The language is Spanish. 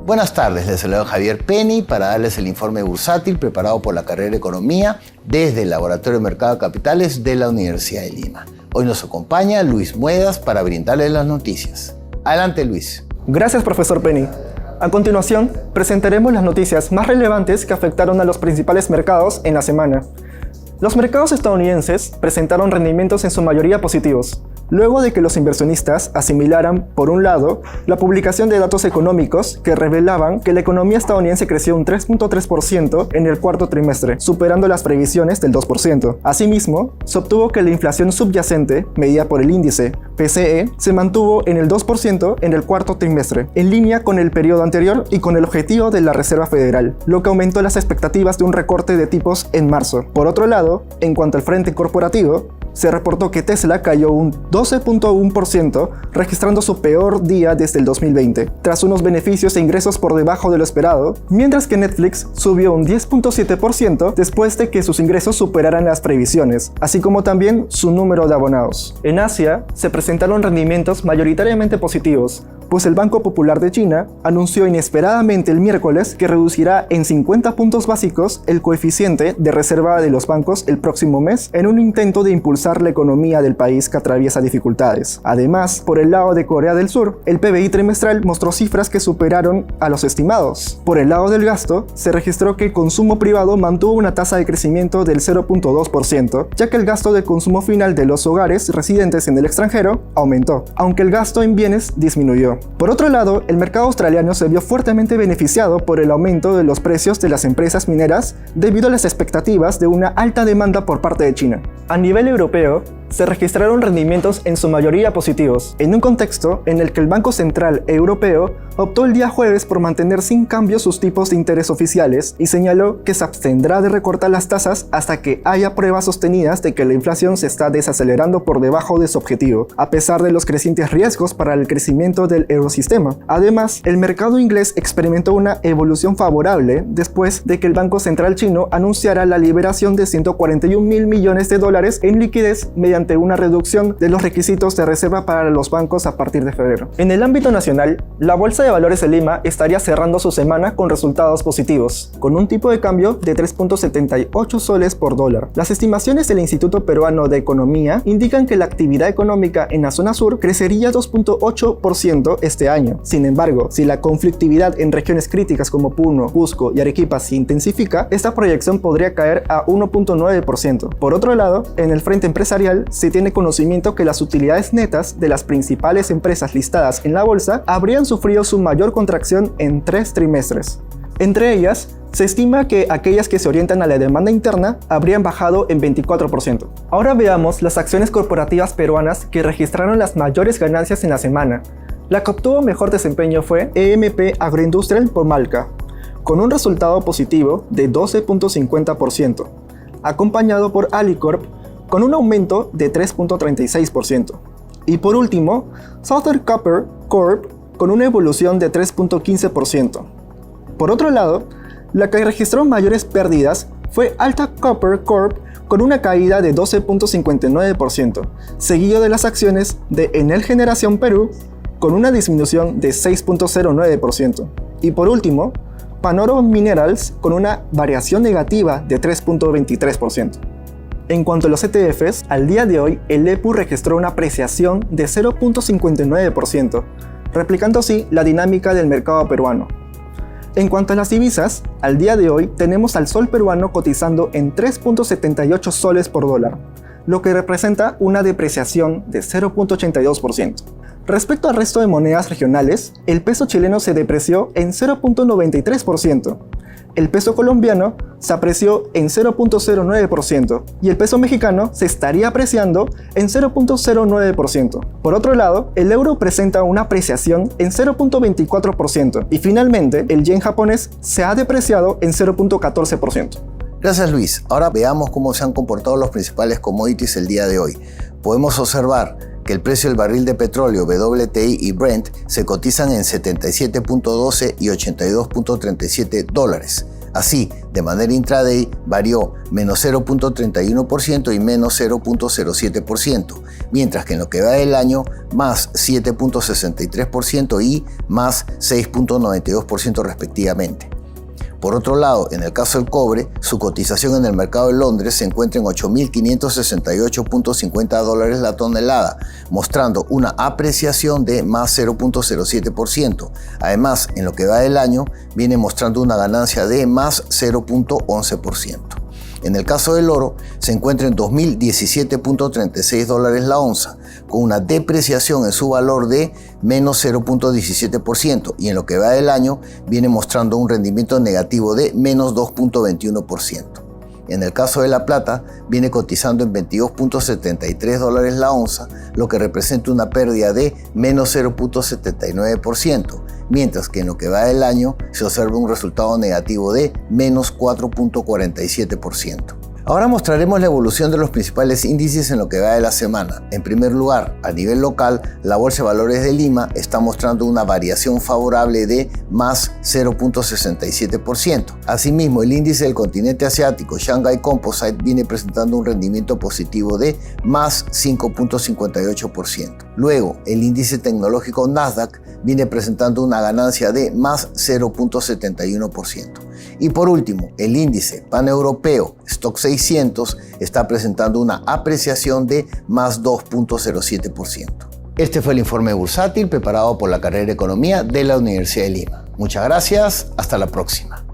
Buenas tardes, les saluda Javier Penny para darles el informe bursátil preparado por la carrera de Economía desde el Laboratorio de Mercado de Capitales de la Universidad de Lima. Hoy nos acompaña Luis Muedas para brindarles las noticias. Adelante, Luis. Gracias, profesor Penny. A continuación, presentaremos las noticias más relevantes que afectaron a los principales mercados en la semana. Los mercados estadounidenses presentaron rendimientos en su mayoría positivos, luego de que los inversionistas asimilaran, por un lado, la publicación de datos económicos que revelaban que la economía estadounidense creció un 3.3% en el cuarto trimestre, superando las previsiones del 2%. Asimismo, se obtuvo que la inflación subyacente, medida por el índice PCE, se mantuvo en el 2% en el cuarto trimestre, en línea con el periodo anterior y con el objetivo de la Reserva Federal, lo que aumentó las expectativas de un recorte de tipos en marzo. Por otro lado, en cuanto al frente corporativo, se reportó que Tesla cayó un 12.1%, registrando su peor día desde el 2020, tras unos beneficios e ingresos por debajo de lo esperado, mientras que Netflix subió un 10.7% después de que sus ingresos superaran las previsiones, así como también su número de abonados. En Asia, se presentaron rendimientos mayoritariamente positivos, pues el Banco Popular de China anunció inesperadamente el miércoles que reducirá en 50 puntos básicos el coeficiente de reserva de los bancos el próximo mes en un intento de impulsar la economía del país que atraviesa dificultades. Además, por el lado de Corea del Sur, el PBI trimestral mostró cifras que superaron a los estimados. Por el lado del gasto, se registró que el consumo privado mantuvo una tasa de crecimiento del 0.2%, ya que el gasto de consumo final de los hogares residentes en el extranjero aumentó, aunque el gasto en bienes disminuyó. Por otro lado, el mercado australiano se vio fuertemente beneficiado por el aumento de los precios de las empresas mineras debido a las expectativas de una alta demanda por parte de China. A nivel europeo, se registraron rendimientos en su mayoría positivos, en un contexto en el que el Banco Central Europeo optó el día jueves por mantener sin cambio sus tipos de interés oficiales y señaló que se abstendrá de recortar las tasas hasta que haya pruebas sostenidas de que la inflación se está desacelerando por debajo de su objetivo, a pesar de los crecientes riesgos para el crecimiento del eurosistema. Además, el mercado inglés experimentó una evolución favorable después de que el Banco Central chino anunciara la liberación de 141.000 millones de dólares en liquidez mediante una reducción de los requisitos de reserva para los bancos a partir de febrero. En el ámbito nacional, la Bolsa de Valores de Lima estaría cerrando su semana con resultados positivos, con un tipo de cambio de 3.78 soles por dólar. Las estimaciones del Instituto Peruano de Economía indican que la actividad económica en la zona sur crecería 2.8% este año. Sin embargo, si la conflictividad en regiones críticas como Puno, Cusco y Arequipa se intensifica, esta proyección podría caer a 1.9%. Por otro lado, en el frente empresarial, se tiene conocimiento que las utilidades netas de las principales empresas listadas en la bolsa habrían sufrido su mayor contracción en 3 trimestres. Entre ellas, se estima que aquellas que se orientan a la demanda interna habrían bajado en 24%. Ahora veamos las acciones corporativas peruanas que registraron las mayores ganancias en la semana. La que obtuvo mejor desempeño fue EMP Agroindustrial por Malca, con un resultado positivo de 12.50%, acompañado por Alicorp con un aumento de 3.36%. Y por último, Southern Copper Corp con una evolución de 3.15%. Por otro lado, la que registró mayores pérdidas fue Alta Copper Corp con una caída de 12.59%, seguido de las acciones de Enel Generación Perú con una disminución de 6.09%. Y por último, Panoro Minerals con una variación negativa de 3.23%. En cuanto a los ETFs, al día de hoy el EPU registró una apreciación de 0.59%, replicando así la dinámica del mercado peruano. En cuanto a las divisas, al día de hoy tenemos al sol peruano cotizando en 3.78 soles por dólar, lo que representa una depreciación de 0.82%. Respecto al resto de monedas regionales, el peso chileno se depreció en 0.93%, el peso colombiano se apreció en 0.09% y el peso mexicano se estaría apreciando en 0.09%. Por otro lado, el euro presenta una apreciación en 0.24% y finalmente el yen japonés se ha depreciado en 0.14%. Gracias, Luis. Ahora veamos cómo se han comportado los principales commodities el día de hoy. Podemos observar que el precio del barril de petróleo WTI y Brent se cotizan en 77.12 y 82.37 dólares. Así, de manera intraday, varió menos 0.31% y menos 0.07%, mientras que en lo que va del año, más 7.63% y más 6.92% respectivamente. Por otro lado, en el caso del cobre, su cotización en el mercado de Londres se encuentra en $8.568.50 la tonelada, mostrando una apreciación de más 0.07%. Además, en lo que va del año, viene mostrando una ganancia de más 0.11%. En el caso del oro, se encuentra en $2.017.36 la onza, con una depreciación en su valor de menos 0.17%, y en lo que va del año viene mostrando un rendimiento negativo de menos 2.21%. En el caso de la plata, viene cotizando en $22.73 la onza, lo que representa una pérdida de menos 0.79%, mientras que en lo que va del año se observa un resultado negativo de menos 4.47%. Ahora mostraremos la evolución de los principales índices en lo que va de la semana. En primer lugar, a nivel local, la Bolsa de Valores de Lima está mostrando una variación favorable de más 0.67%. Asimismo, el índice del continente asiático, Shanghai Composite, viene presentando un rendimiento positivo de más 5.58%. Luego, el índice tecnológico Nasdaq viene presentando una ganancia de más 0.71%. Y por último, el índice paneuropeo Stock 600 está presentando una apreciación de más 2.07%. Este fue el informe bursátil preparado por la carrera de Economía de la Universidad de Lima. Muchas gracias, hasta la próxima.